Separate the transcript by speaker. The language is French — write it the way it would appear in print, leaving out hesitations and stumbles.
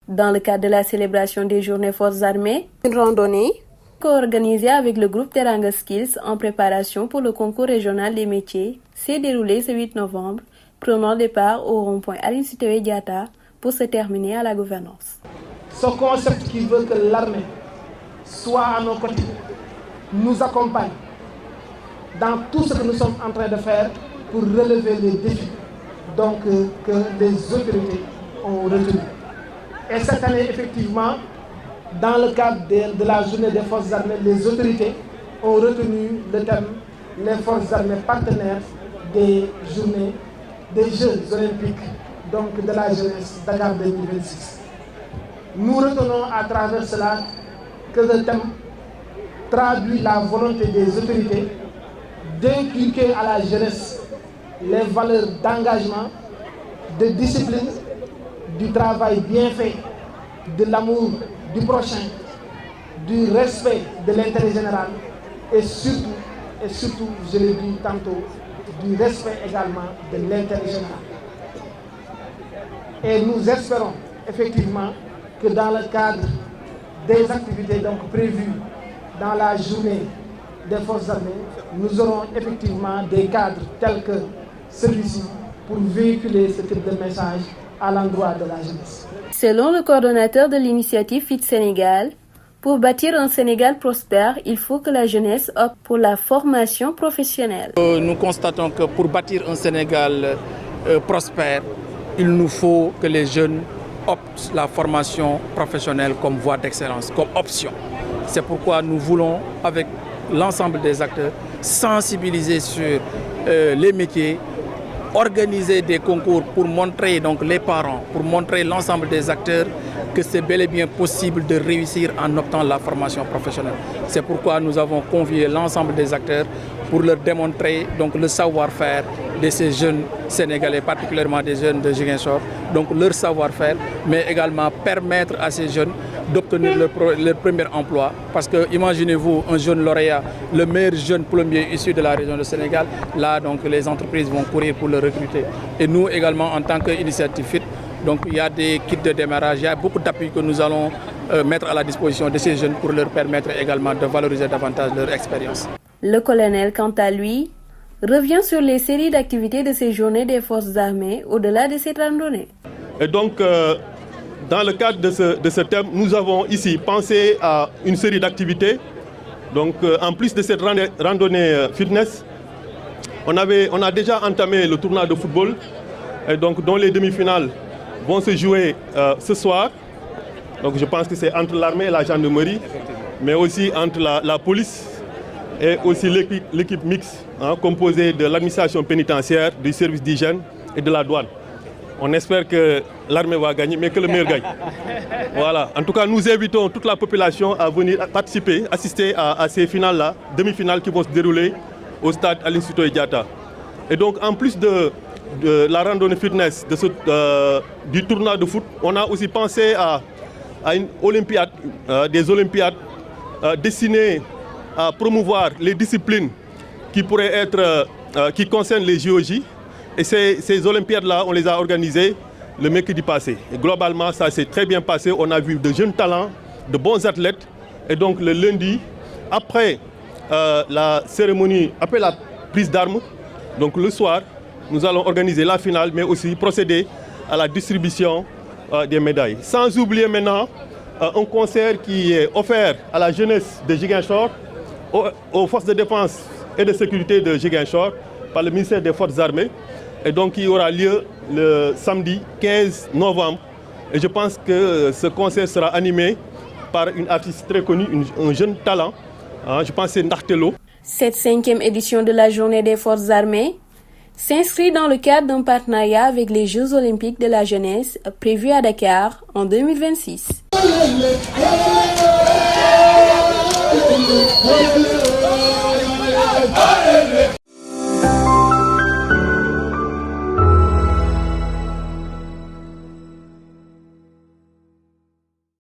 Speaker 1: Dans le cadre de la célébration des Journées Forces armées, une randonnée co-organisée avec le groupe Teranga Skills en préparation pour le concours régional des métiers s'est déroulée ce 8 novembre, prenant départ au rond-point Aline Sitoé Diatta pour se terminer à la gouvernance.
Speaker 2: Ce concept qui veut que l'armée soit à nos côtés, nous accompagne dans tout ce que nous sommes en train de faire pour relever les défis que les autorités ont retenus. Et cette année, effectivement, dans le cadre de la journée des forces armées, les autorités ont retenu le thème « Les forces armées partenaires des journées des Jeux olympiques, donc de la jeunesse Dakar 2026 ». Nous retenons à travers cela que le thème traduit la volonté des autorités d'inculquer à la jeunesse les valeurs d'engagement, de discipline, du travail bien fait, de l'amour du prochain, du respect de l'intérêt général et surtout, je l'ai dit tantôt, du respect également de l'intérêt général. Et nous espérons effectivement que dans le cadre des activités donc prévues dans la journée des forces armées, nous aurons effectivement des cadres tels que celui-ci pour véhiculer ce type de message à l'endroit de la jeunesse.
Speaker 1: Selon le coordonnateur de l'initiative Fit Sénégal, pour bâtir un Sénégal prospère, il faut que la jeunesse opte pour la formation professionnelle.
Speaker 3: Nous constatons que pour bâtir un Sénégal prospère, il nous faut que les jeunes optent la formation professionnelle comme voie d'excellence, comme option. C'est pourquoi nous voulons, avec l'ensemble des acteurs, sensibiliser sur les métiers, organiser des concours pour montrer donc les parents, pour montrer l'ensemble des acteurs que c'est bel et bien possible de réussir en optant la formation professionnelle. C'est pourquoi nous avons convié l'ensemble des acteurs pour leur démontrer donc le savoir-faire de ces jeunes Sénégalais, particulièrement des jeunes de Ziguinchor, donc leur savoir-faire, mais également permettre à ces jeunes d'obtenir leur premier emploi. Parce que imaginez-vous un jeune lauréat, le meilleur jeune plombier issu de la région du Sénégal, là donc les entreprises vont courir pour le recruter. Et nous également en tant qu'initiative FIT, donc il y a des kits de démarrage, il y a beaucoup d'appuis que nous allons mettre à la disposition de ces jeunes pour leur permettre également de valoriser davantage leur expérience.
Speaker 1: Le colonel, quant à lui, revient sur les séries d'activités de ces journées des forces armées au-delà de cette randonnée.
Speaker 4: Et donc, dans le cadre de ce thème, nous avons ici pensé à une série d'activités. Donc, en plus de cette randonnée fitness, on a déjà entamé le tournoi de football, et donc, dont les demi-finales vont se jouer ce soir. Donc, je pense que c'est entre l'armée et la gendarmerie, mais aussi entre la police et aussi l'équipe mixte composée de l'administration pénitentiaire, du service d'hygiène et de la douane. On espère que l'armée va gagner, mais que le meilleur gagne. Voilà. En tout cas, nous invitons toute la population à venir participer, assister à ces finales-là, demi-finales qui vont se dérouler au stade Aline Sitoé Diatta. Et donc, en plus de la randonnée fitness, du tournoi de foot, on a aussi pensé à une olympiade, des olympiades destinées à promouvoir les disciplines qui pourraient être, qui concernent les JOJ. Et ces olympiades-là, on les a organisées le mercredi passé. Et globalement, ça s'est très bien passé. On a vu de jeunes talents, de bons athlètes. Et donc le lundi, après la cérémonie, après la prise d'armes, donc le soir, nous allons organiser la finale, mais aussi procéder à la distribution des médailles. Sans oublier maintenant un concert qui est offert à la jeunesse de Ziguinchor, aux forces de défense et de sécurité de Ziguinchor, par le ministère des Forces armées. Et donc il aura lieu le samedi 15 novembre. Et je pense que ce concert sera animé par une artiste très connue, un jeune talent. Je pense que c'est Nartelo.
Speaker 1: Cette 5e édition de la Journée des Forces armées s'inscrit dans le cadre d'un partenariat avec les Jeux olympiques de la jeunesse prévus à Dakar en 2026.